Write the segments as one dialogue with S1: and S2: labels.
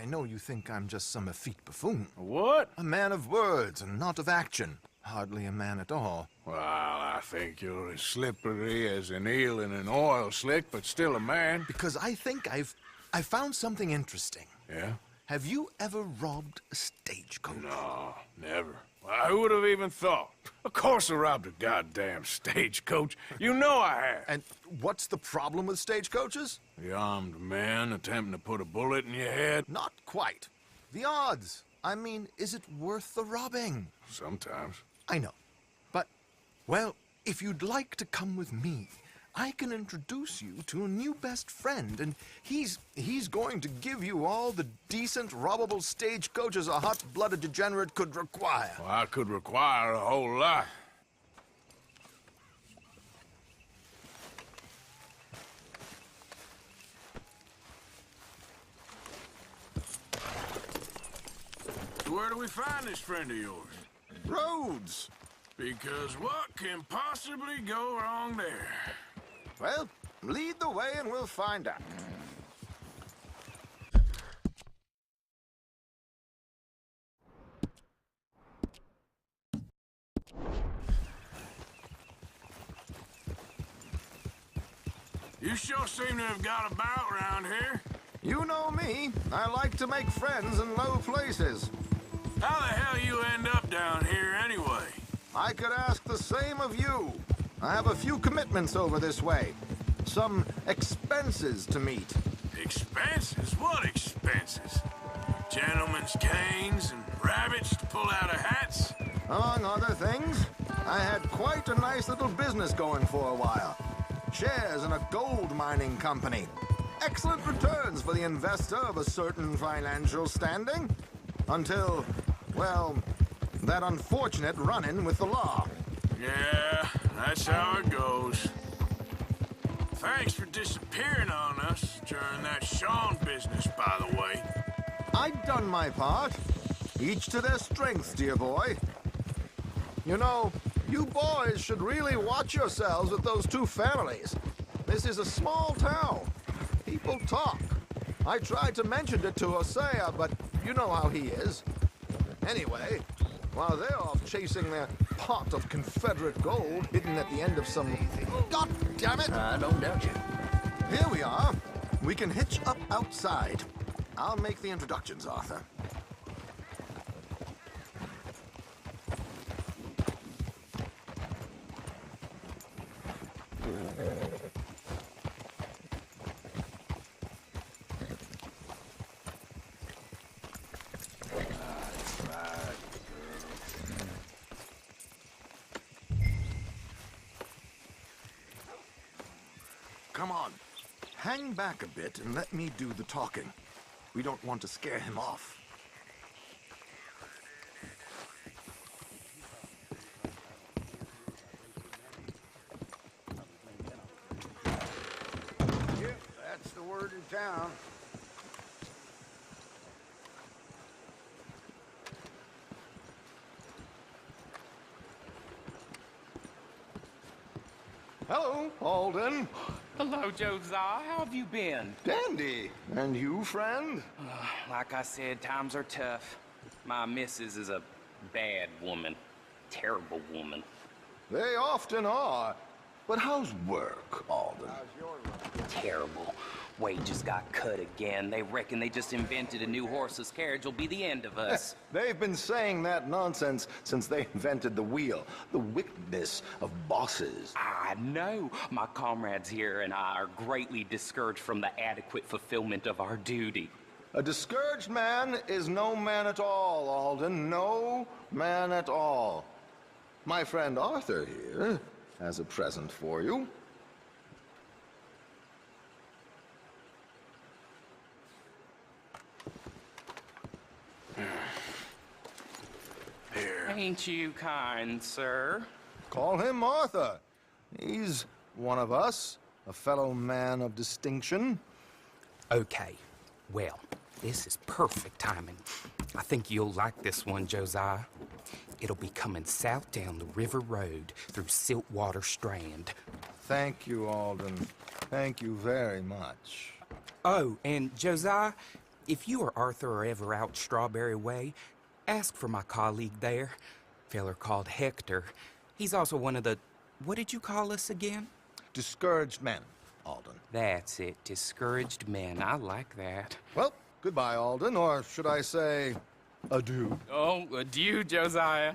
S1: I know you think I'm just some effete buffoon.
S2: What?
S1: A man of words and not of action. Hardly a man at all.
S2: Well, I think you're as slippery as an eel in an oil slick, but still a man.
S1: Because I think I found something interesting.
S2: Yeah?
S1: Have you ever robbed a stagecoach?
S2: No, never. Who would have even thought? Of course I robbed a goddamn stagecoach. You know I have.
S1: And what's the problem with stagecoaches?
S2: The armed man attempting to put a bullet in your head?
S1: Not quite. The odds. I mean, is it worth the robbing?
S2: Sometimes.
S1: I know. But, well, if you'd like to come with me, I can introduce you to a new best friend, and he's going to give you all the decent, robbable stagecoaches a hot-blooded degenerate could require.
S2: Well, I could require a whole lot. Where do we find this friend of yours?
S1: Roads.
S2: Because what can possibly go wrong there?
S1: Well, lead the way and we'll find out.
S2: You sure seem to have got about around here.
S1: You know me. I like to make friends in low places.
S2: How the hell you end up down here anyway?
S1: I could ask the same of you. I have a few commitments over this way. Some expenses to meet.
S2: Expenses? What expenses? Gentlemen's canes and rabbits to pull out of hats?
S1: Among other things, I had quite a nice little business going for a while. Shares in a gold mining company. Excellent returns for the investor of a certain financial standing. Until, well, that unfortunate run-in with the law.
S2: Yeah, that's how it goes. Thanks for disappearing on us during that Sean business, by the way.
S1: I'd done my part. Each to their strengths, dear boy. You know, you boys should really watch yourselves with those two families. This is a small town. People talk. I tried to mention it to Hosea, but you know how he is. Anyway, while they're off chasing their pot of Confederate gold hidden at the end of some... God damn it!
S3: I don't doubt you.
S1: Here we are. We can hitch up outside. I'll make the introductions, Arthur. Come on. Hang back a bit and let me do the talking. We don't want to scare him off.
S4: Yep, that's the word in town.
S1: Hello, Alden.
S5: Hello, Josiah. How have you been?
S1: Dandy. And you, friend?
S5: Like I said, times are tough. My missus is a bad woman. Terrible woman.
S1: They often are. But how's work, Alden?
S5: Terrible. Wages got cut again. They reckon they just invented a new horseless carriage will be the end of us.
S1: They've been saying that nonsense since they invented the wheel. The wickedness of bosses.
S5: I know. My comrades here and I are greatly discouraged from the adequate fulfillment of our duty.
S1: A discouraged man is no man at all, Alden. No man at all. My friend Arthur here has a present for you.
S2: Here.
S5: Ain't you kind, sir?
S1: Call him Arthur. He's one of us, a fellow man of distinction.
S5: Okay. Well, this is perfect timing. I think you'll like this one, Josiah. It'll be coming south down the river road through Siltwater Strand.
S1: Thank you, Alden. Thank you very much.
S5: Oh, and Josiah, If you or Arthur are ever out Strawberry Way, ask for my colleague there. Feller called Hector. He's also one of the... What did you call us again?
S1: Discouraged men, Alden.
S5: That's it. Discouraged men. I like that.
S1: Well, goodbye, Alden, or should I say, adieu?
S5: Oh, adieu, Josiah.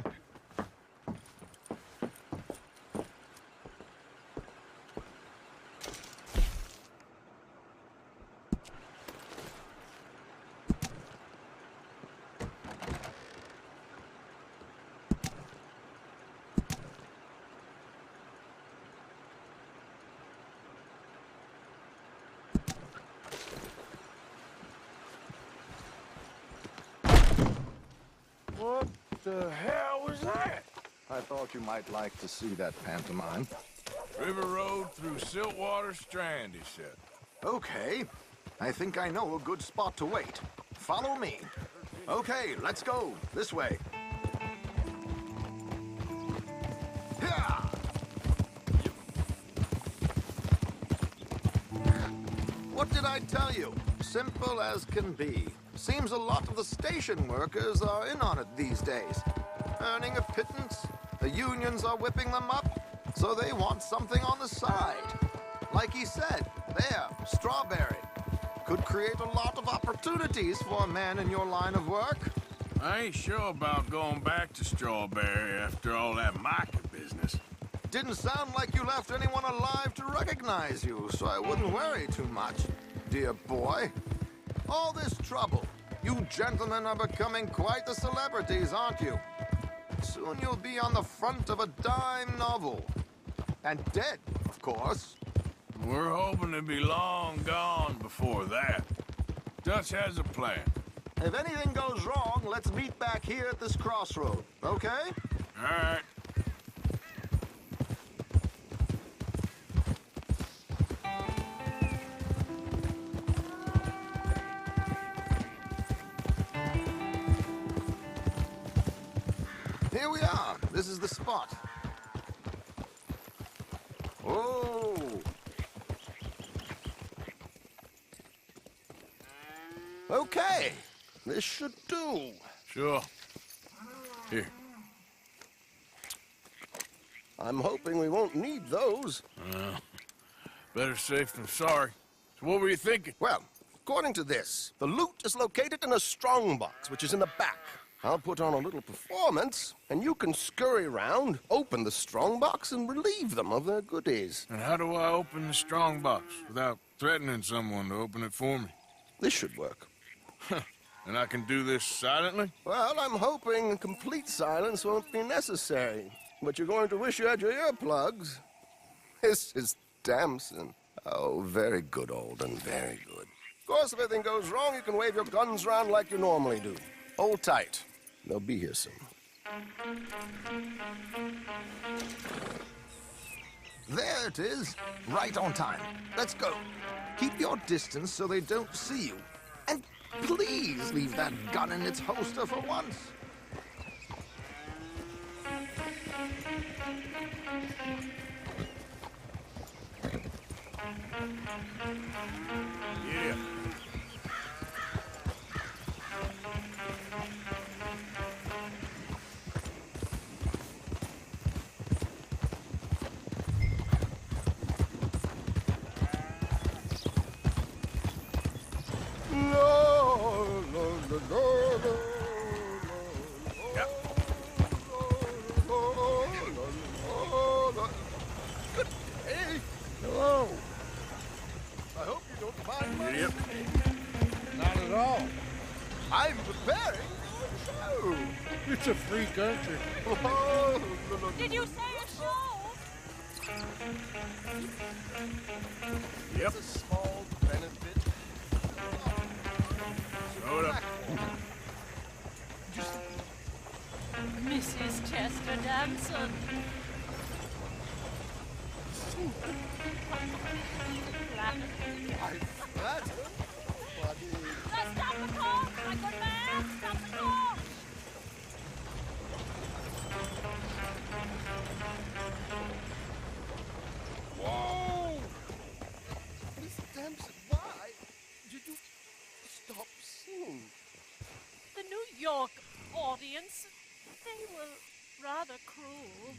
S2: What the hell was that?
S1: I thought you might like to see that pantomime.
S2: River Road through Siltwater Strand, he said.
S1: Okay, I think I know a good spot to wait. Follow me. Okay, let's go. This way. Yeah! What did I tell you? Simple as can be. Seems a lot of the station workers are in on it these days. Earning a pittance, the unions are whipping them up, so they want something on the side. Like he said, there, Strawberry. Could create a lot of opportunities for a man in your line of work.
S2: I ain't sure about going back to Strawberry after all that Micah business.
S1: Didn't sound like you left anyone alive to recognize you, so I wouldn't worry too much, dear boy. All this trouble. You gentlemen are becoming quite the celebrities, aren't you? Soon you'll be on the front of a dime novel. And dead, of course.
S2: We're hoping to be long gone before that. Dutch has a plan.
S1: If anything goes wrong, let's meet back here at this crossroad, okay?
S2: All right.
S1: Here we are. This is the spot. Oh! Okay. This should do.
S2: Sure. Here.
S3: I'm hoping we won't need those.
S2: Better safe than sorry. So what were you thinking?
S3: Well, according to this, the loot is located in a strongbox, which is in the back. I'll put on a little performance, and you can scurry around, open the strongbox, and relieve them of their goodies.
S2: And how do I open the strongbox without threatening someone to open it for me?
S3: This should work.
S2: And I can do this silently?
S3: Well, I'm hoping complete silence won't be necessary. But you're going to wish you had your earplugs. This is Damson. Oh, very good, Alden, very good. Of course, if anything goes wrong, you can wave your guns around like you normally do. Hold tight. They'll be here soon.
S1: There it is. Right on time. Let's go. Keep your distance so they don't see you. And please leave that gun in its holster for once.
S2: Yeah.
S3: Good day. Hello. I hope you don't mind my
S2: Yep.
S4: Not at all.
S3: I'm preparing for a show.
S4: It's a free country.
S3: Oh,
S6: Did you say a show?
S2: Yep.
S3: It's a small benefit.
S2: Soda.
S3: Just
S6: Mrs. Chester Damson.
S3: I'm flattered.
S6: Let's stop the car, my good man. Stop the car.
S3: Whoa! Miss Damson, why did you stop
S6: York audience. They were rather cruel.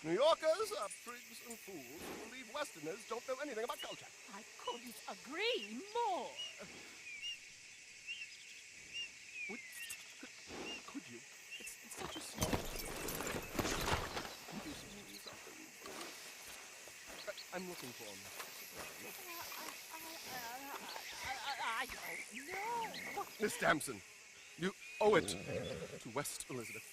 S3: New Yorkers are prigs and fools who believe Westerners don't know anything about culture.
S6: I couldn't agree more.
S3: Could you? It's such a small thing. Could you squeeze up the I'm looking for him.
S6: I don't know.
S3: Miss Damson, you owe it to West Elizabeth.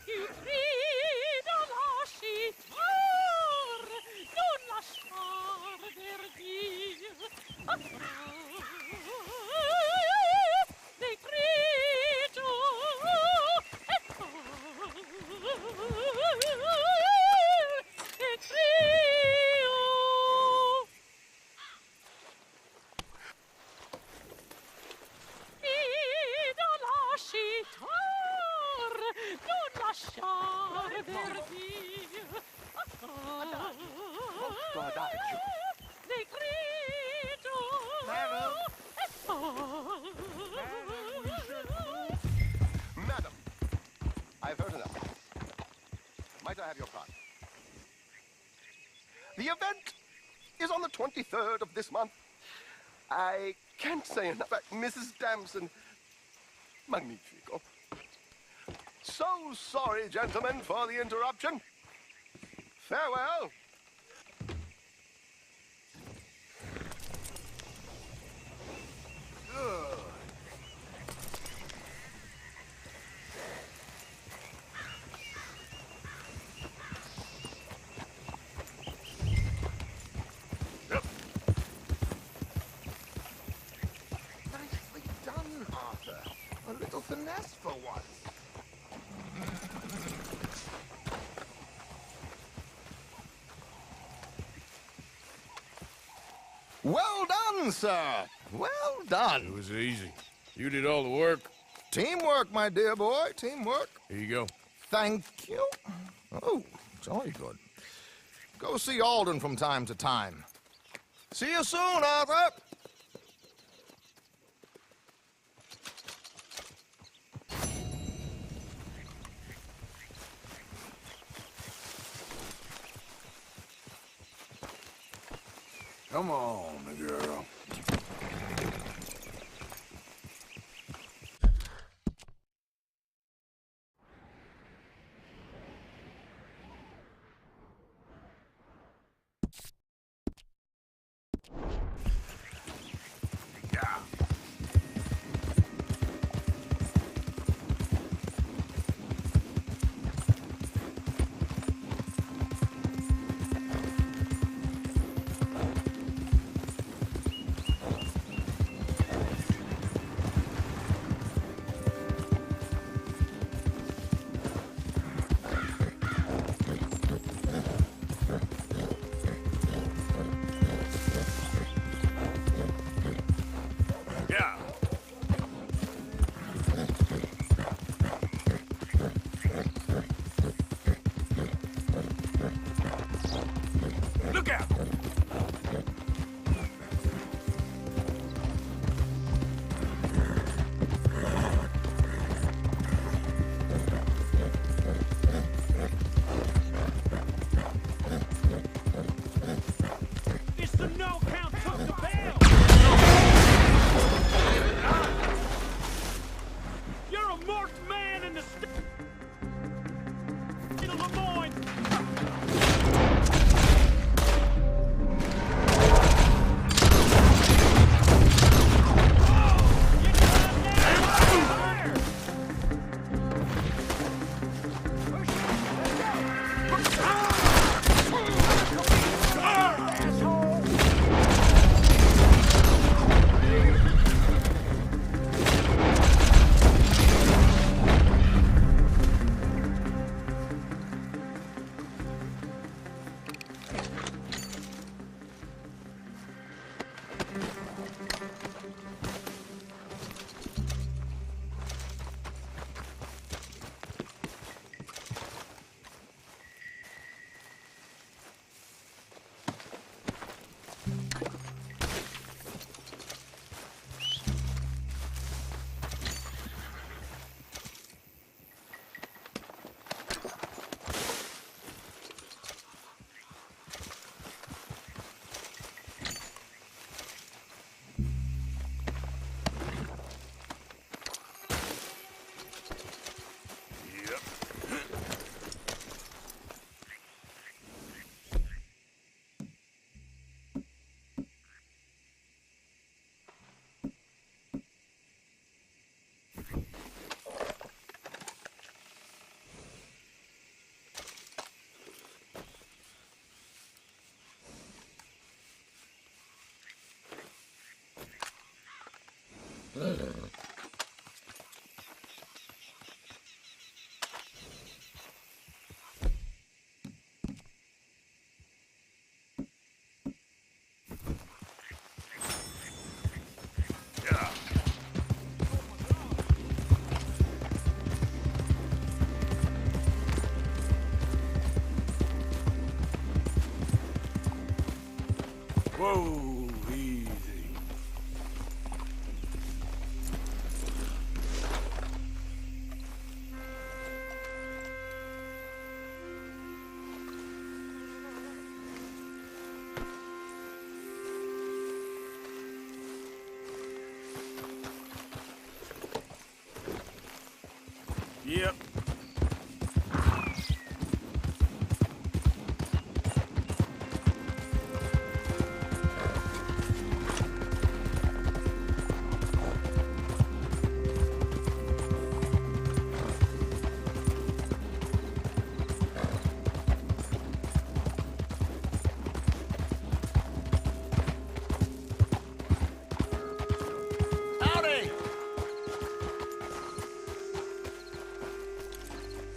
S6: You grida lasciar, non lasciar verdir. They grido e crio. Grida lasciar, non lasciar verdir. They grido
S3: Madam, I've heard enough. Might I have your card? The event is on the 23rd of this month. I can't say enough. Mrs. Damson, magnifico. So sorry, gentlemen, for the interruption. Farewell.
S1: Nicely done, Arthur. A little finesse for once. Well done, sir. Well
S7: It
S1: done.
S7: was easy. You did all the work.
S1: Teamwork, my dear boy. Teamwork.
S7: Here you go.
S1: Thank you. Oh, jolly good. Go see Alden from time to time. See you soon, Arthur.
S2: Come on, girl. Yeah. Yeah. Look out!
S8: It's the no count took the bell! You're a marked man in the state of Lemoyne! Asshole!
S2: Whoa, easy. Yep.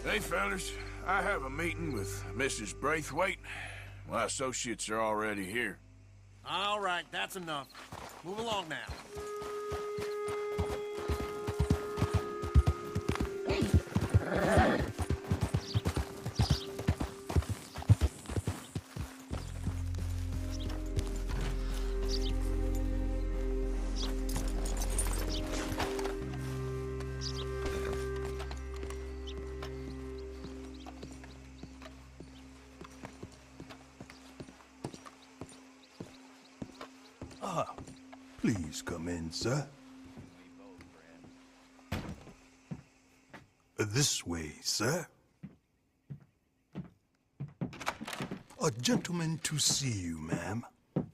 S2: Hey, fellas, I have a meeting with Mrs. Braithwaite. My associates are already here.
S8: All right, that's enough. Move along now.
S9: Please come in, sir. This way, sir. A gentleman to see you, ma'am.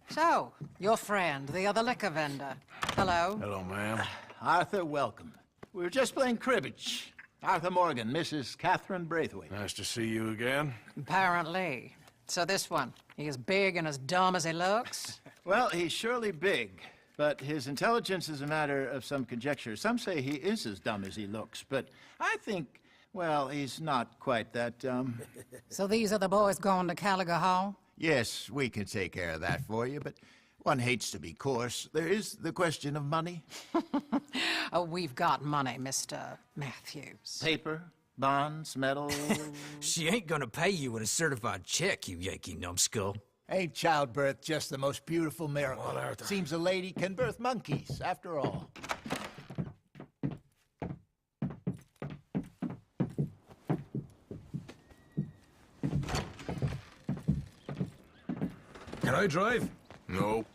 S10: So, your friend, the other liquor vendor. Hello.
S2: Hello, ma'am.
S11: Arthur, welcome. We were just playing cribbage. Arthur Morgan, Mrs. Catherine Braithwaite.
S2: Nice to see you again.
S10: Apparently. So this one, he is big and as dumb as he looks?
S11: Well, he's surely big, but his intelligence is a matter of some conjecture. Some say he is as dumb as he looks, but I think, well, he's not quite that dumb.
S10: So these are the boys going to Gallagher Hall?
S11: Yes, we can take care of that for you, but one hates to be coarse. There is the question of money.
S10: Oh, we've got money, Mr. Matthews.
S11: Paper, bonds, metal.
S12: She ain't gonna pay you with a certified check, you Yankee numbskull.
S11: Ain't childbirth just the most beautiful miracle? Seems a lady can birth monkeys, after all.
S12: Can I drive?
S2: Nope.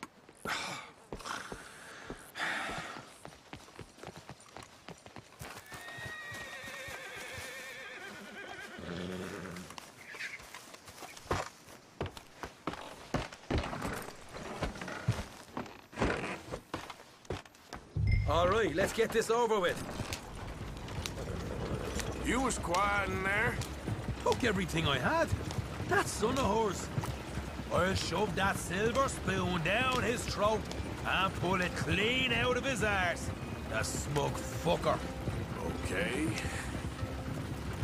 S12: All right, let's get this over with.
S2: You was quiet in there.
S12: Took everything I had. That son of hers. I'll shove that silver spoon down his throat and pull it clean out of his arse. The smug fucker.
S2: Okay.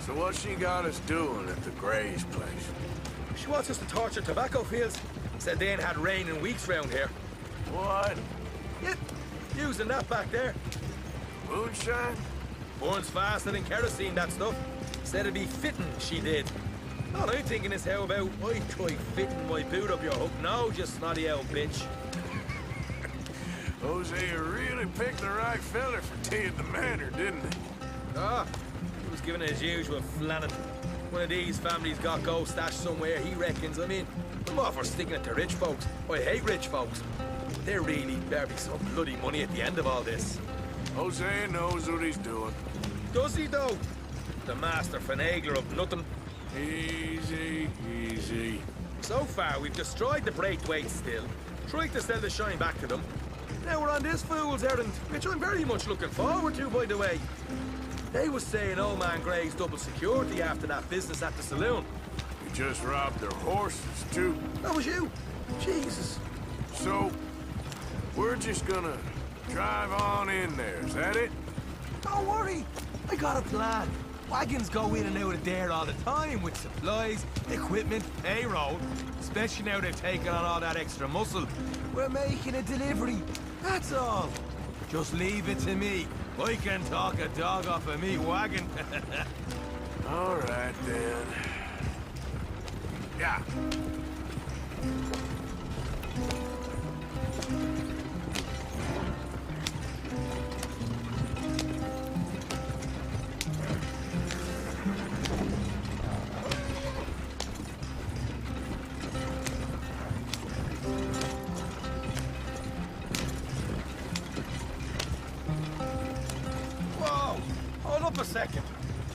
S2: So what she got us doing at the Gray's place?
S12: She wants us to torture tobacco fields. Said they ain't had rain in weeks round here.
S2: What?
S12: Yep, using that back there.
S2: Moonshine?
S12: Burns faster than kerosene, that stuff. Said it'd be fitting, she did. All I'm thinking is how about I try fitting my boot up your hook now, just snotty old bitch.
S2: Jose really picked the right fella for tea at the manor, didn't he?
S12: Ah, he was giving it his usual flannin'. One of these families got gold stashed somewhere, he reckons. I mean, I'm all for sticking it to rich folks. I hate rich folks. There really better be some bloody money at the end of all this.
S2: Jose knows what he's doing.
S12: Does he, though? The master finagler of nothing.
S2: Easy, easy.
S12: So far, we've destroyed the Braithwaites still, tried to sell the shine back to them. Now we're on this fool's errand, which I'm very much looking forward to, by the way. They was saying old man Gray's double security after that business at the saloon.
S2: You just robbed their horses, too.
S12: That was you. Jesus.
S2: So, we're just gonna Drive on in there, is that it?
S12: Don't worry, I got a plan. Wagons go in and out of there all the time with supplies, equipment, payroll. Especially now they've taken on all that extra muscle. We're making a delivery, that's all. Just leave it to me. I can talk a dog off a meat wagon.
S2: All right, then. Yeah.
S12: A second.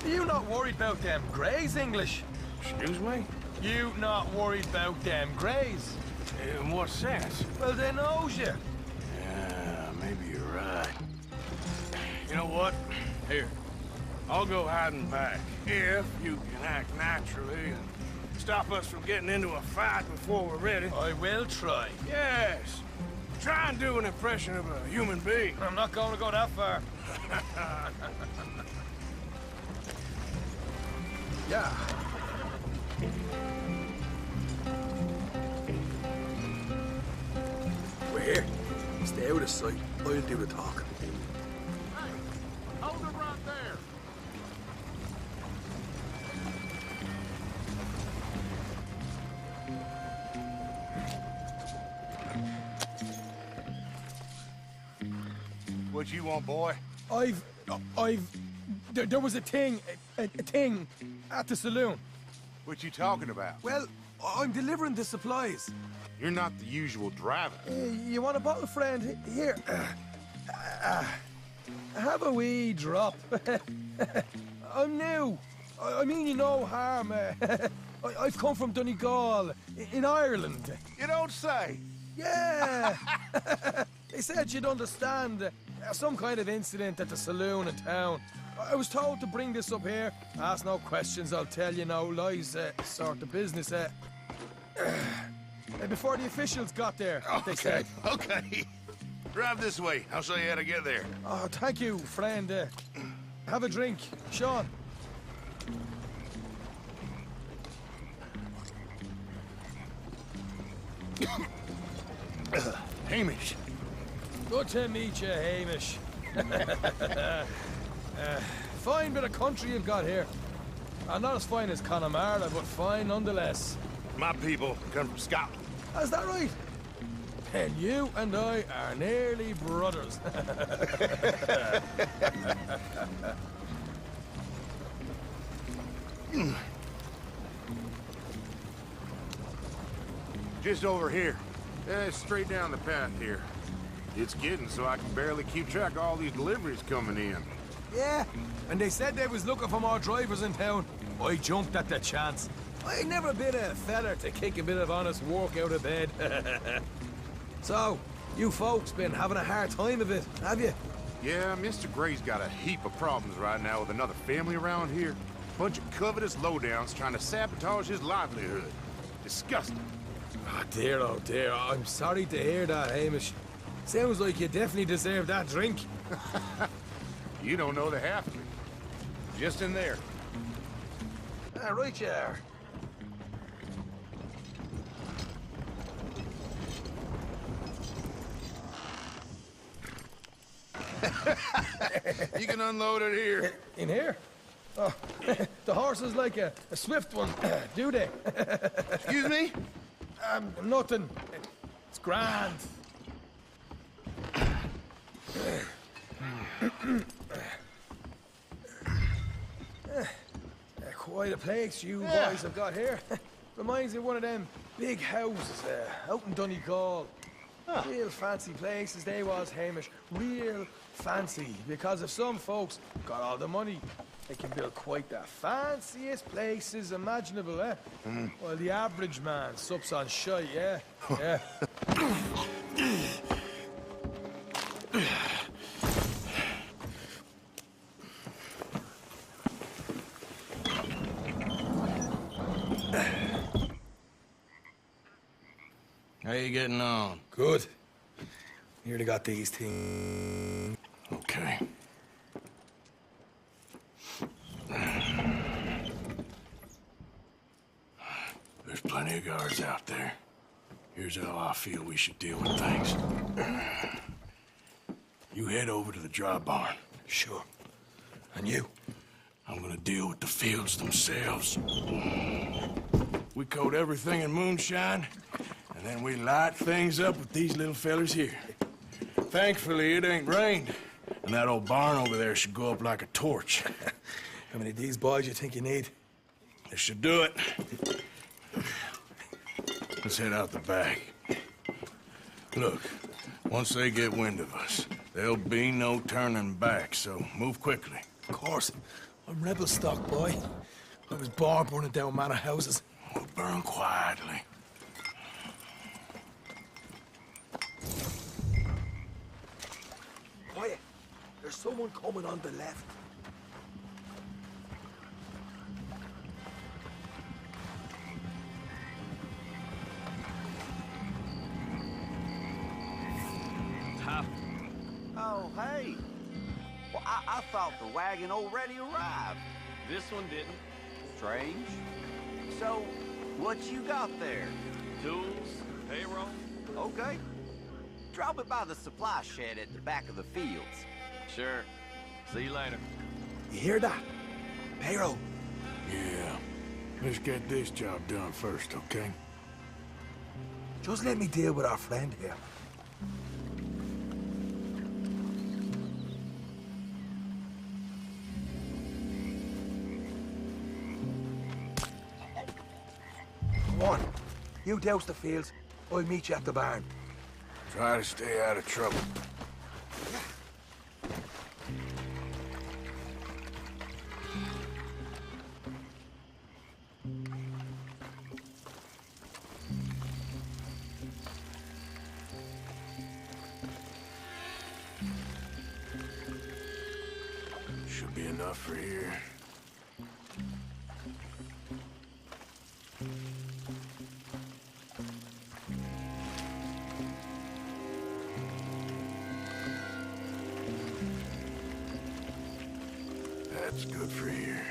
S12: You not worried about them Greys, English?
S2: Excuse me?
S12: You not worried about them Greys?
S2: In what sense?
S12: Well, they knows you.
S2: Yeah, maybe you're right. You know what? Here, I'll go hiding back. If you can act naturally and stop us from getting into a fight before we're ready.
S12: I will try.
S2: Yes. Try and do an impression of a human being.
S12: I'm not going to go that far.
S2: Yeah.
S12: We're here. Stay out of sight. I'll do the talk.
S8: Hey, hold it right there.
S1: What you want, boy?
S12: There was a thing at the saloon.
S1: What you talking about?
S12: Well, I'm delivering the supplies.
S1: You're not the usual driver.
S12: You want a bottle, friend? Here. Have a wee drop. I'm new. I mean you no harm. I've come from Donegal, in Ireland.
S1: You don't say.
S12: Yeah. They said you'd understand. Some kind of incident at the saloon in town. I was told to bring this up here. Ask no questions, I'll tell you no lies. Sort of business. Before the officials got there, they said.
S1: Okay. Drive this way. I'll show you how to get there.
S12: Oh, thank you, friend. Have a drink. Sean.
S1: Hamish.
S12: Good to meet you, Hamish. Fine bit of country you've got here. Not as fine as Connemara, but fine nonetheless.
S1: My people come from Scotland.
S12: Is that right? And you and I are nearly brothers.
S1: Just over here. Straight down the path here. It's getting so I can barely keep track of all these deliveries coming in.
S12: Yeah, and they said they was looking for more drivers in town. I jumped at the chance. I ain't never been a feller to kick a bit of honest work out of bed. So, you folks been having a hard time of it, have you?
S1: Yeah, Mr. Gray's got a heap of problems right now with another family around here. Bunch of covetous lowdowns trying to sabotage his livelihood. Disgusting.
S12: Oh dear, I'm sorry to hear that, Hamish. Sounds like you definitely deserve that drink.
S1: You don't know the half of it. Just in there.
S12: Right you are.
S1: You can unload it here.
S12: In here? Oh, the horse is like a swift one, do they?
S1: Excuse me?
S12: Nothing. It's grand. Quite a place you boys have got here. Reminds me of one of them big houses out in Donegal. Real fancy places they was, Hamish. Real fancy. Because if some folks got all the money, they can build quite the fanciest places imaginable, eh? While the average man sups on shite, yeah? Yeah.
S2: How you getting on?
S12: Good. Nearly got these things.
S2: Okay. There's plenty of guards out there. Here's how I feel we should deal with things. You head over to the dry barn.
S12: Sure. And you?
S2: I'm gonna deal with the fields themselves. We coat everything in moonshine, and then we light things up with these little fellers here. Thankfully, it ain't rained, and that old barn over there should go up like a torch.
S12: How many of these boys you think you need?
S2: This should do it. Let's head out the back. Look, once they get wind of us, there'll be no turning back, so move quickly.
S12: Of course. I'm rebel stock, boy. I was born burning down manor houses.
S2: We'll burn quietly.
S12: Quiet. There's someone coming on the left.
S13: Oh, hey. Well, I thought the wagon already arrived.
S14: This one didn't.
S13: Strange. So, what you got there?
S14: Tools, payroll.
S13: Okay. Drop it by the supply shed at the back of the fields.
S14: Sure. See you later.
S12: You hear that? Payroll.
S2: Yeah. Let's get this job done first, okay?
S12: Just let me deal with our friend here. Come on. You douse the fields. I'll meet you at the barn.
S2: Try to stay out of trouble. Should be enough for here. That's good for here.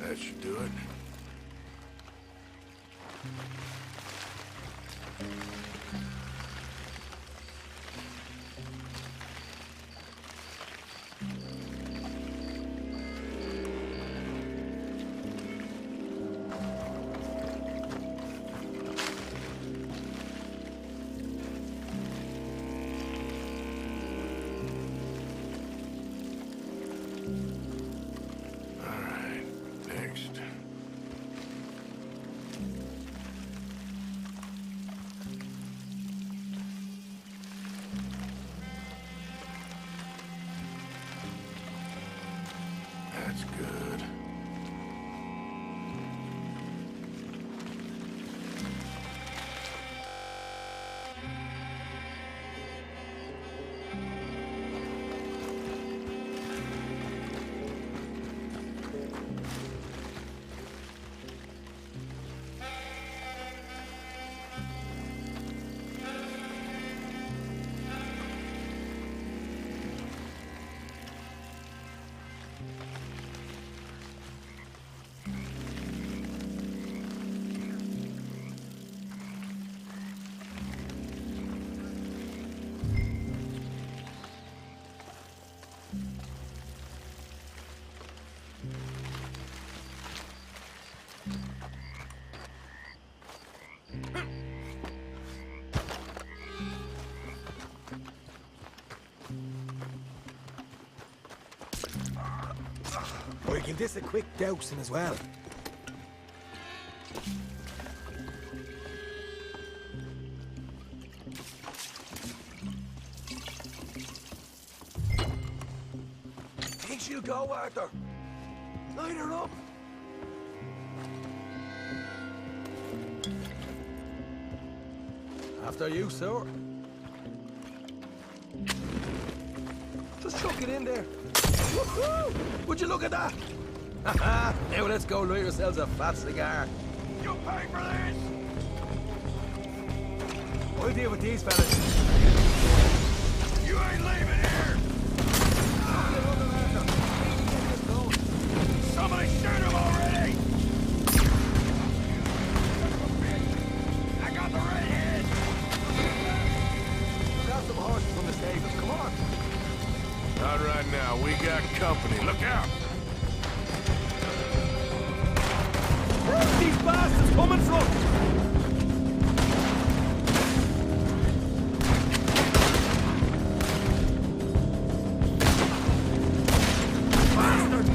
S2: That should do it. That's good.
S12: Or give this a quick dousing as well. you go, Arthur. Light her up. After you, sir. Just chuck it in there. Woohoo! Would you look at that? Haha! Now let's go light yourselves a fat cigar. You pay for this! I'll deal with these fellas. You ain't leaving here! Somebody shoot him already! I got the redhead! Grab some horses from the stables, come on!
S2: Not right now. We got company. Look out!
S12: Where's these bastards coming from? Bastard!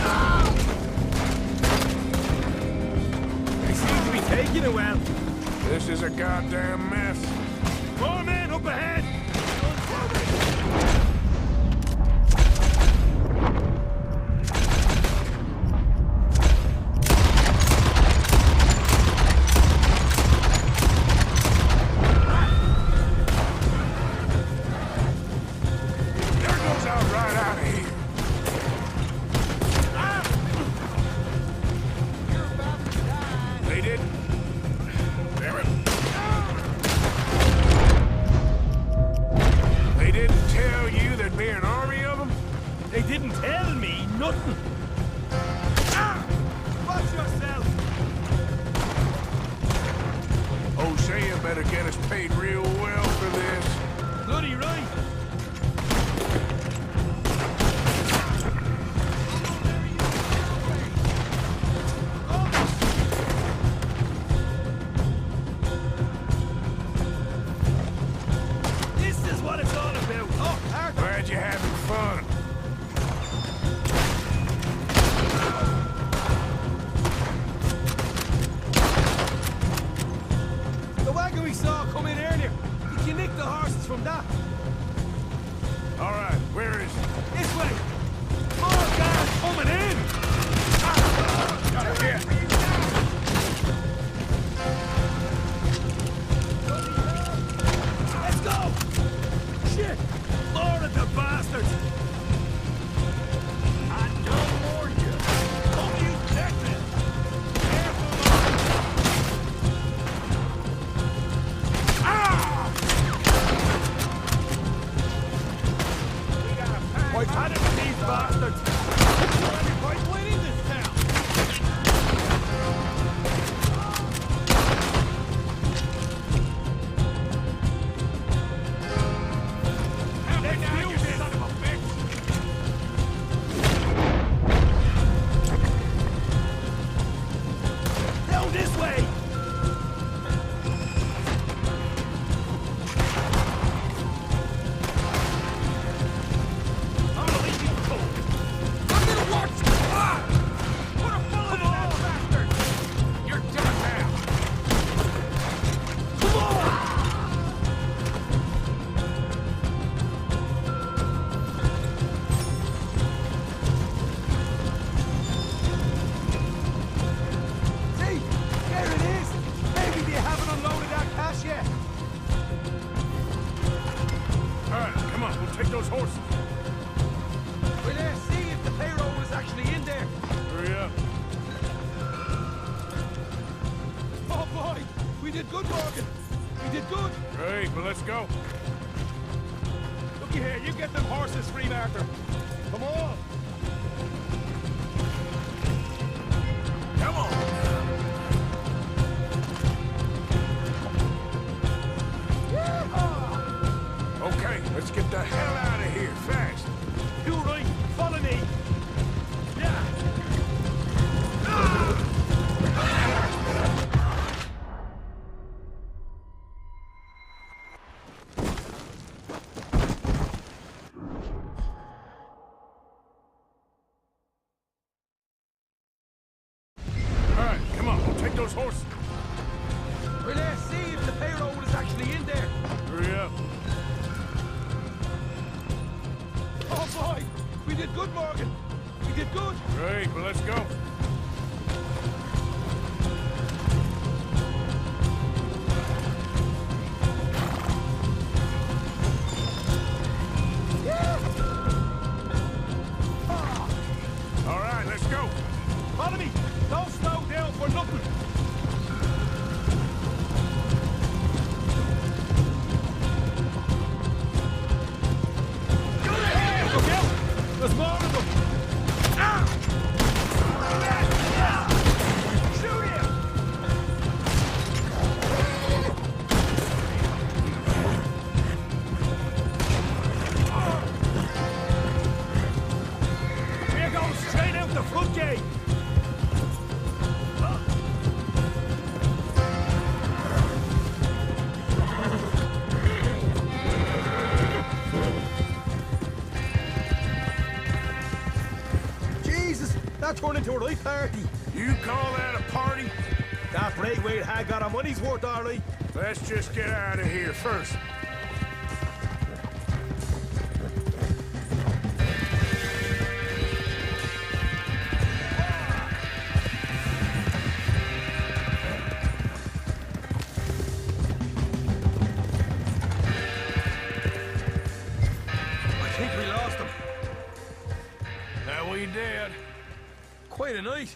S12: Ah! They seem to be taking it well.
S2: This is a goddamn mess.
S12: More men up ahead!
S2: Better get us paid real well for this.
S12: Bloody right. This is what it's all about. Oh, Arthur.
S2: Glad you're having fun.
S12: We saw come in earlier. Did you nick the horses from that?
S2: All right, where is it?
S12: This way. More guards coming in.
S2: Gotta get.
S12: Let's go. Shit. More of the bastards. I don't warn you. Hope you check this. I've had it with these bastards! We're quite winning this town! Let's do this, son of a bitch! Down this way!
S2: Take those horses.
S12: We're there, see if the payroll was actually in there.
S2: Hurry up.
S12: Oh boy, we did good, Morgan. We did good.
S2: Great, well let's go.
S12: Looky here, you get them horses free, Arthur. Come on.
S2: Come on. Okay, let's get the hell out of here, fast.
S12: You right, follow me. Yeah. did good, Morgan. You did good.
S2: Great, well, let's go. All right, let's go.
S12: Follow me. Don't slow down for nothing. Look out! There's more of them. Shoot him! We're going straight out the front gate. Jesus, that turned into a right party.
S2: You call that a party?
S12: That Braithwaite had got our money's worth, all right.
S2: Let's just get out of here first.
S12: I think we lost him.
S2: Now we did.
S12: Quite a night.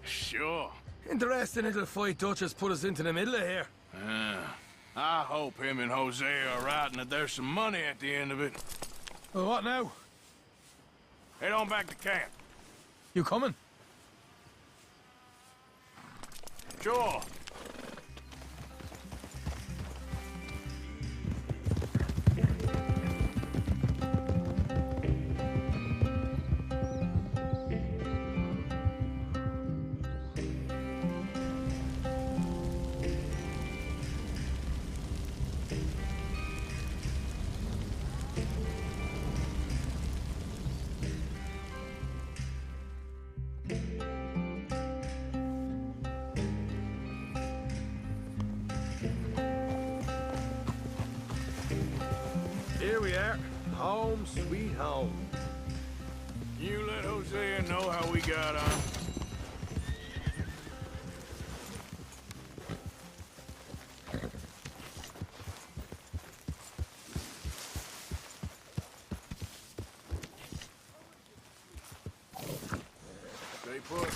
S2: Sure.
S12: Interesting little fight Dutch has put us into the middle of here.
S2: I hope him and Jose are right and that there's some money at the end of it.
S12: Well, what now?
S2: Head on back to camp.
S12: You coming?
S2: Sure.
S12: Here we are. Home sweet home.
S2: You let Hosea know how we got on. Stay put.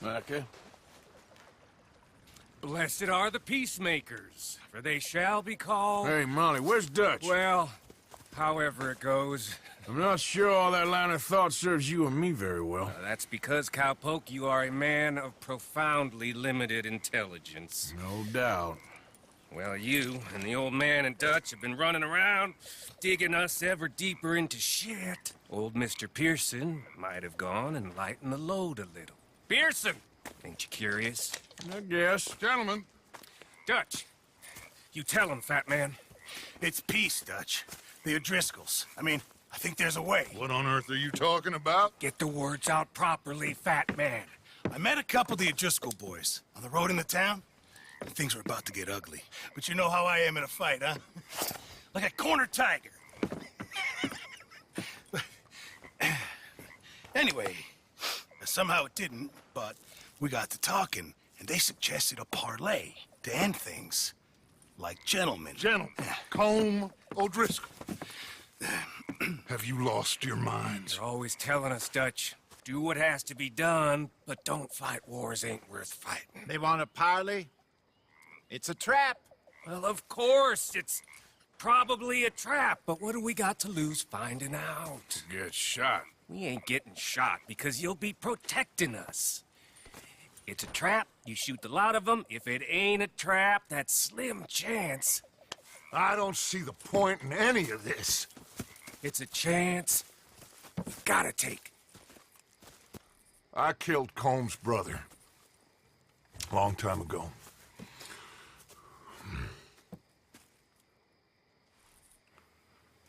S2: Okay.
S5: Blessed are the peacemakers, for they shall be called...
S2: Hey, Molly, where's Dutch?
S5: Well, however it goes.
S2: I'm not sure all that line of thought serves you and me very well.
S5: That's because, Cowpoke, you are a man of profoundly limited intelligence.
S2: No doubt.
S5: Well, you and the old man and Dutch have been running around, digging us ever deeper into shit. Old Mr. Pearson might have gone and lightened the load a little. Pearson! Ain't you curious?
S2: I guess. Gentlemen.
S5: Dutch, you tell him, fat man.
S15: It's peace, Dutch. The O'Driscolls. I mean, I think there's a way.
S4: What on earth are you talking about?
S5: Get the words out properly, fat man.
S15: I met a couple of the O'Driscoll boys on the road into town, and things were about to get ugly. But you know how I am in a fight, huh? Like a corner tiger. Anyway, somehow it didn't, but we got to talking, and they suggested a parlay to end things. Like gentlemen.
S4: Gentlemen. Combe O'Driscoll. Have you lost your minds?
S5: They're always telling us, Dutch, do what has to be done, but don't fight wars ain't worth fighting.
S11: They want a parley? It's a trap.
S5: Well, of course, it's probably a trap, but what do we got to lose finding out?
S2: Get shot.
S5: We ain't getting shot because you'll be protecting us. It's a trap, you shoot the lot of them. If it ain't a trap, that's slim chance.
S4: I don't see the point in any of this.
S5: It's a chance you gotta take.
S4: I killed Combs' brother. A long time ago.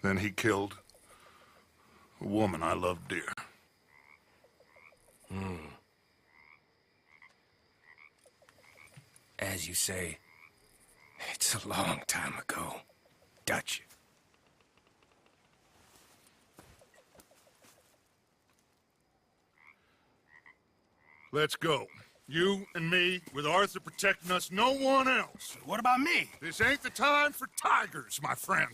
S4: Then he killed a woman I loved dear.
S16: As you say, it's a long time ago, Dutch.
S4: Let's go. You and me, with Arthur protecting us, no one else.
S15: What about me?
S4: This ain't the time for tigers, my friend.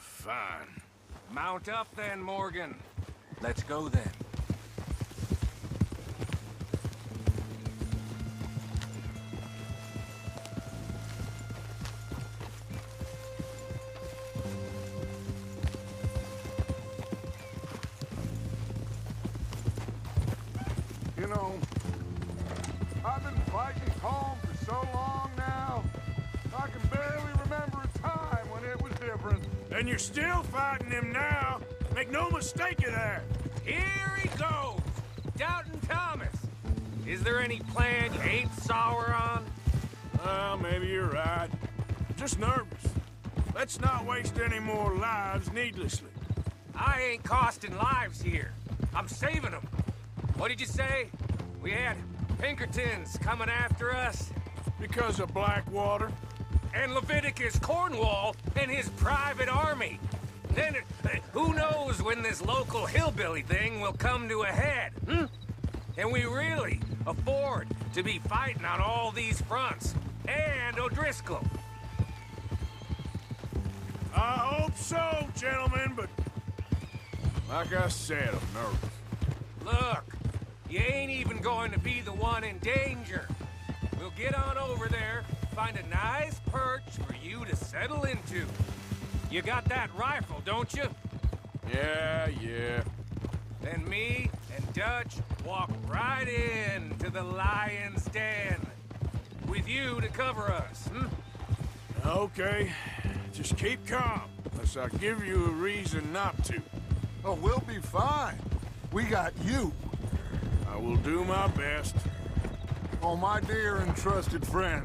S2: Fine.
S16: Mount up then, Morgan. Let's go then.
S4: You know, I've been fighting Calm for so long now, I can barely remember a time when it was different.
S2: And you're still fighting him now. Make no mistake of that.
S16: Here he goes! Doubting Thomas. Is there any plan you ain't sour on?
S2: Well, maybe you're right. I'm just nervous. Let's not waste any more lives needlessly.
S16: I ain't costing lives here. I'm saving them. What did you say? We had Pinkertons coming after us?
S2: Because of Blackwater?
S16: And Leviticus Cornwall and his private army. Then, who knows when this local hillbilly thing will come to a head, Can we really afford to be fighting on all these fronts? And O'Driscoll?
S2: I hope so, gentlemen, but like I said, I'm nervous.
S16: Look, you ain't even going to be the one in danger. We'll get on over there, find a nice perch for you to settle into. You got that rifle, don't you?
S2: Yeah.
S16: Then me and Dutch walk right in to the lion's den. With you to cover us,
S2: Okay. Just keep calm, unless I give you a reason not to.
S4: Oh, we'll be fine. We got you.
S2: I will do my best.
S4: Oh, my dear and trusted friend,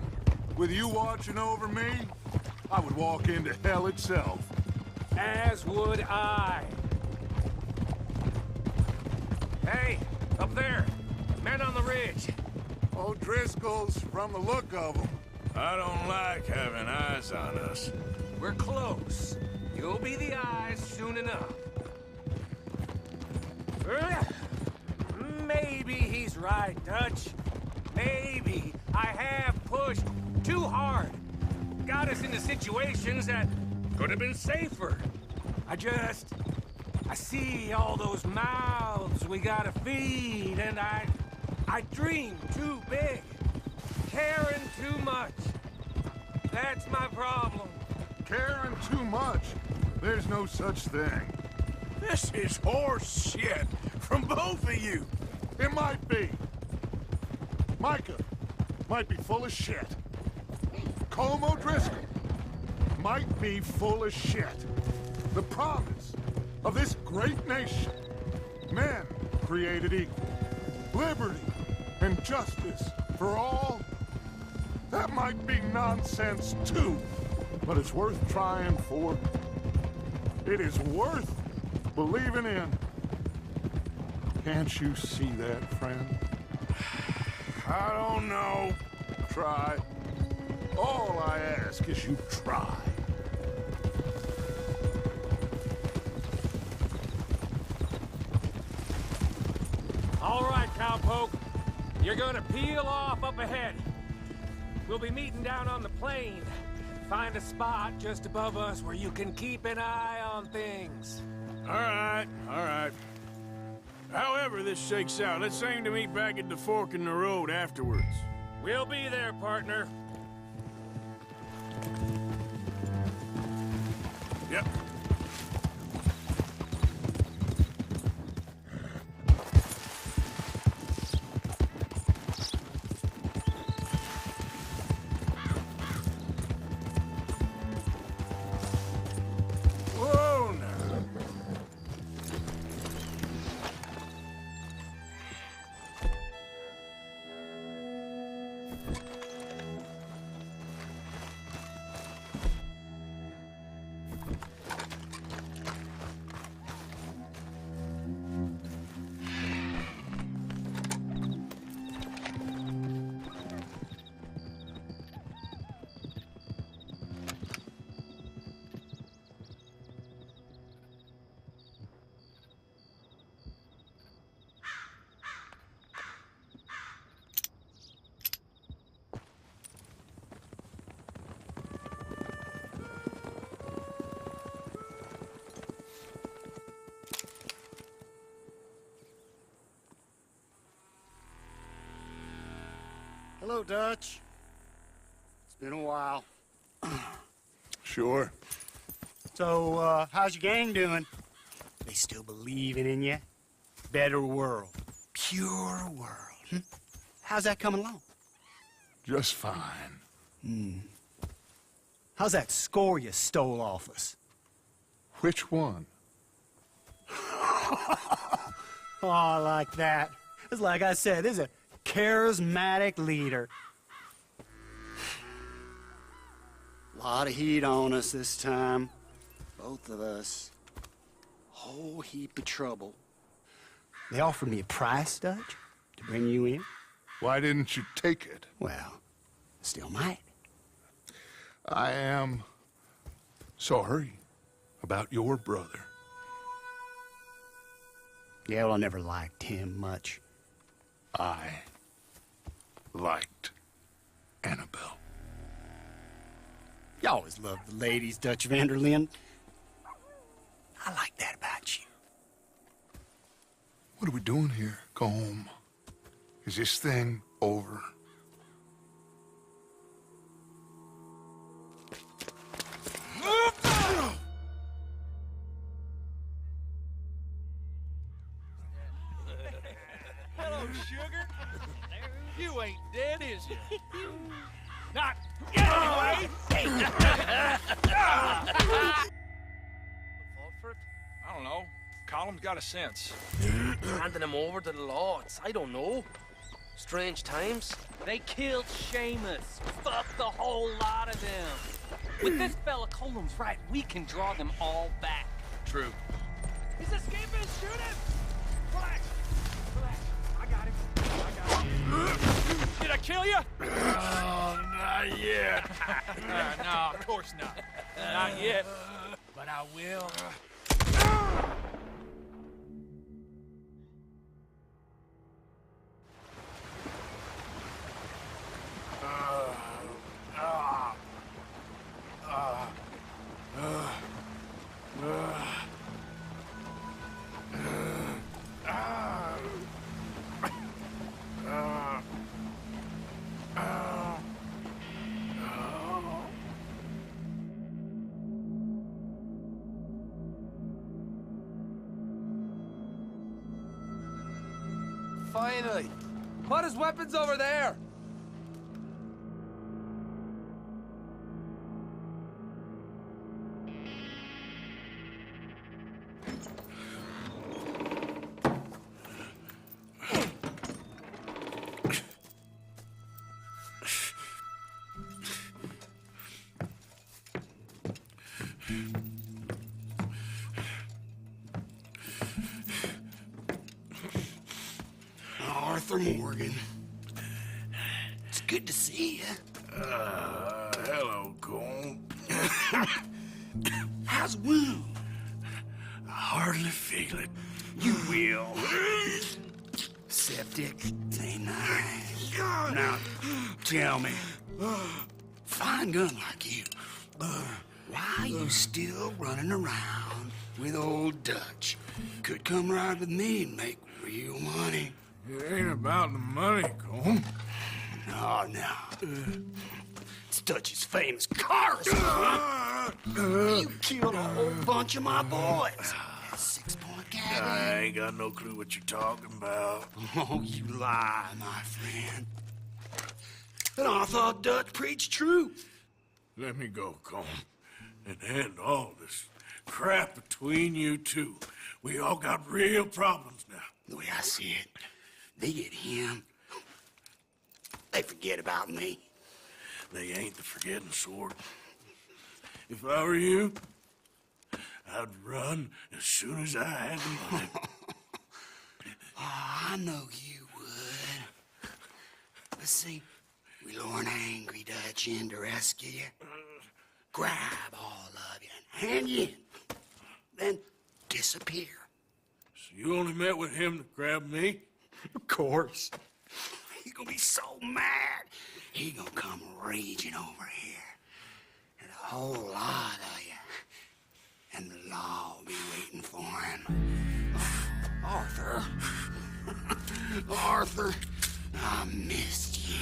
S4: with you watching over me, I would walk into hell itself.
S16: As would I. Hey, up there. Men on the ridge.
S4: O'Driscoll's, from the look of them.
S2: I don't like having eyes on us.
S16: We're close. You'll be the eyes soon enough. Maybe he's right, Dutch. Maybe I have pushed too hard. Got us into situations that could have been safer. I see all those mouths we gotta feed, and I dream too big. Caring too much. That's my problem.
S4: Caring too much? There's no such thing.
S2: This is horse shit from both of you.
S4: It might be. Micah might be full of shit. Colm O'Driscoll might be full of shit. The promise of this great nation, men created equal, liberty and justice for all, that might be nonsense too, but it's worth trying for. It is worth believing in. Can't you see that, friend?
S2: I don't know.
S4: Try. All I ask is you try.
S16: All right, cowpoke. You're gonna peel off up ahead. We'll be meeting down on the plain. Find a spot just above us where you can keep an eye on things.
S2: All right. However this shakes out, let's aim to meet back at the fork in the road afterwards.
S16: We'll be there, partner.
S2: Yep.
S8: Hello, Dutch. It's been a while.
S4: Sure.
S8: So, how's your gang doing? They still believing in you? Better world. Pure world. How's that coming along?
S4: Just fine.
S8: How's that score you stole off us?
S4: Which one?
S8: Oh, I like that. It's like I said, this is a charismatic leader. Lot of heat on us this time. Both of us. Whole heap of trouble. They offered me a price, Dutch, to bring you in.
S4: Why didn't you take it?
S8: Well, still might.
S4: I am sorry about your brother.
S8: Yeah, well, I never liked him much.
S4: I liked Annabelle.
S8: You always loved the ladies, Dutch Vanderlyn. I like that about you.
S4: What are we doing here? Go home. Is this thing over?
S2: Hello, sugar. You ain't dead, is you? Not yet, anyway.
S12: Fall for it? I don't know. Column's got a sense.
S17: Handing him over to the lords. I don't know. Strange times.
S6: They killed Seamus. Fuck the whole lot of them. With this fella Colum's right, we can draw them all back.
S12: True.
S2: He's escaping. Shoot him. Relax. Relax. I got him.
S12: Did I kill you?
S2: Oh, not yet. No, of course not. Not yet. But I will.
S12: Finally. What is weapons over there?
S8: Arthur Morgan. It's good to see you.
S15: Hello, Cole.
S8: How's the wound?
S15: I hardly feel it. You will.
S8: Septic. Ain't nice. Now, tell me, fine gun like you, why you still running around with old Dutch? Could come right with me and make real money.
S2: It ain't about the money, Cole.
S8: No. It's Dutch's famous cars. You killed a whole bunch of my boys. 6-point cabin.
S15: I ain't got no clue what you're talking about.
S8: Oh, you lie, my friend. And I thought Dutch preached truth.
S15: Let me go, Cole, and end all this crap between you two. We all got real problems now.
S8: The way I see it, they get him, they forget about me.
S15: They ain't the forgetting sort. If I were you, I'd run as soon as I had the money.
S8: Oh, I know you would. But see, we lure an angry Dutch in to rescue you, grab all of you and hand you in, then disappear.
S15: So you only met with him to grab me?
S8: Of course. He's gonna be so mad. He gonna come raging over here. And a whole lot of you. And the law will be waiting for him. Arthur. Arthur, I missed you.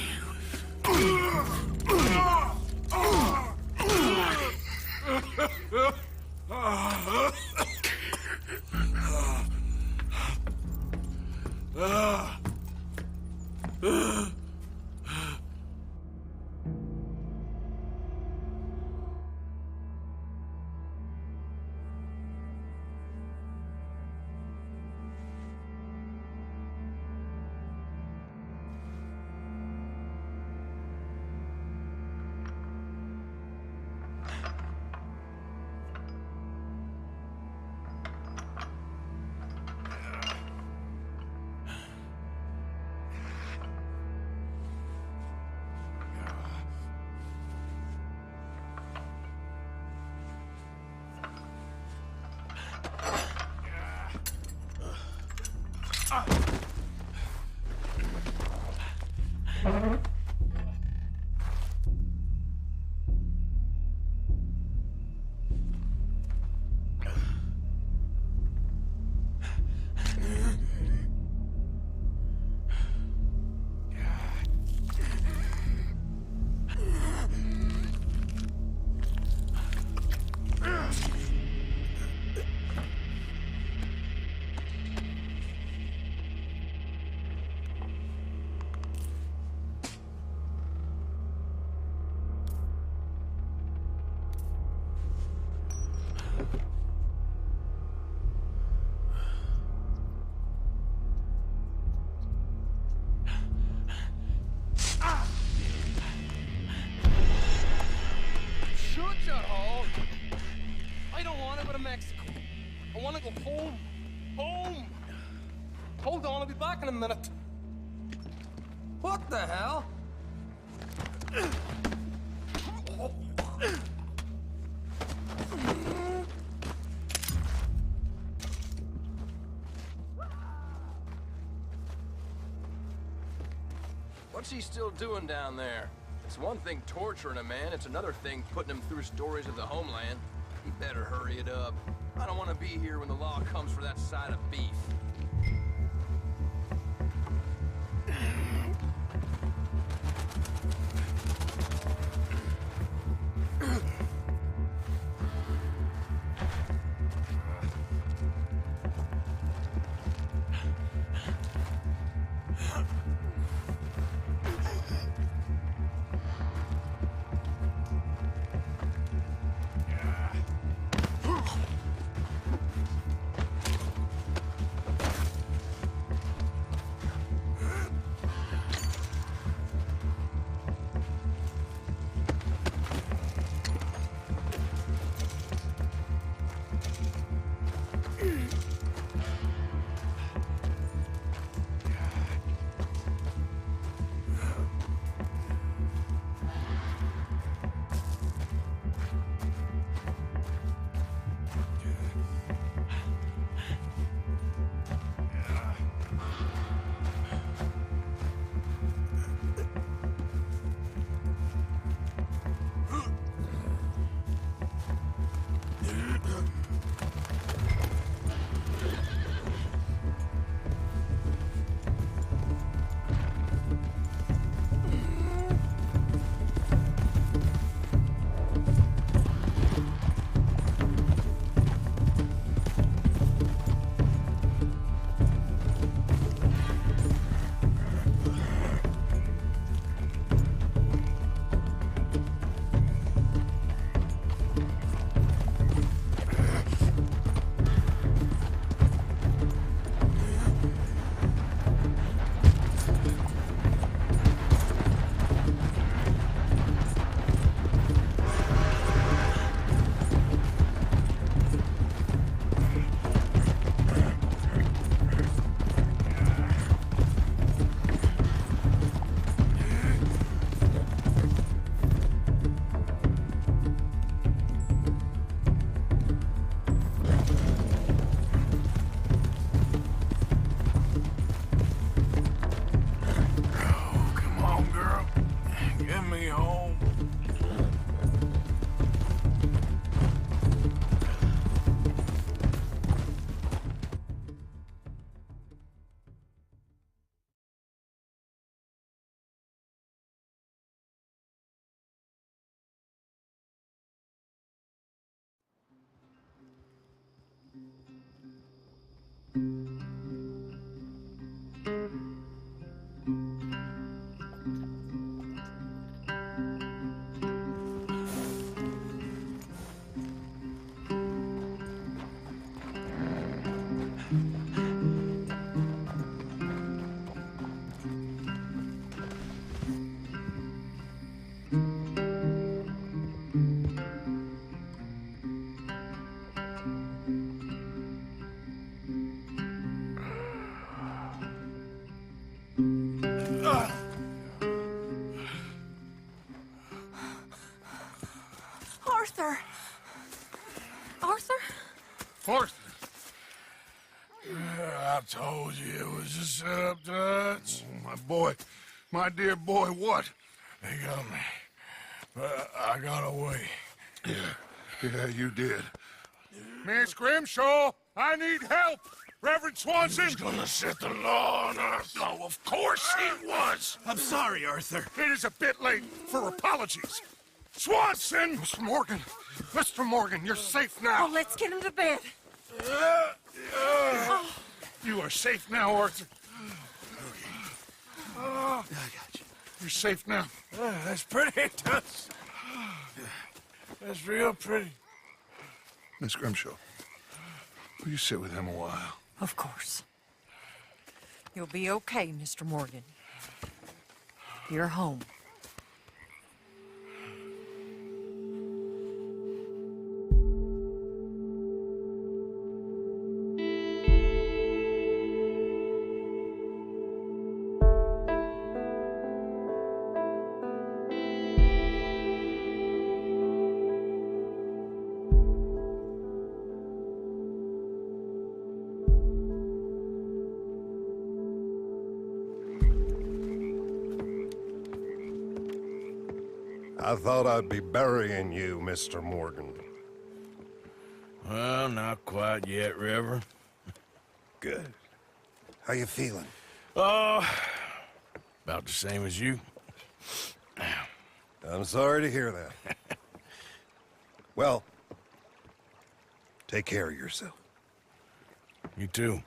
S17: In a minute. What the hell?
S18: What's he still doing down there? It's one thing torturing a man, it's another thing putting him through stories of the homeland. He better hurry it up. I don't want to be here when the law comes for that side of beef.
S4: Arthur.
S7: I told you it was a setup, Dutch.
S4: My boy, my dear boy, what?
S7: They got me. But I got away.
S4: Yeah, you did. Miss Grimshaw, I need help! Reverend Swanson!
S7: He's gonna set the law on us.
S4: Oh, of course he was!
S15: I'm sorry, Arthur.
S4: It is a bit late for apologies. Swanson! Mr. Morgan, you're safe now.
S10: Oh, let's get him to bed.
S4: You are safe now, Arthur.
S15: I got you.
S4: You're safe now.
S7: That's pretty, Dutch. That's real pretty.
S4: Miss Grimshaw, will you sit with him a while?
S10: Of course. You'll be okay, Mr. Morgan. You're home.
S19: I thought I'd be burying you, Mr. Morgan.
S7: Well, not quite yet, Reverend.
S19: Good. How you feeling?
S7: Oh, about the same as you.
S19: I'm sorry to hear that. Well, take care of yourself.
S7: You too.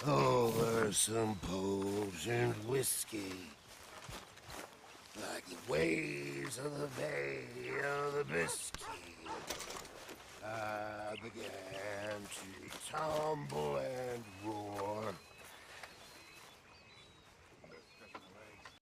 S8: Over some potent whiskey, like the waves of the Bay of the Biscay, I began to tumble and roar.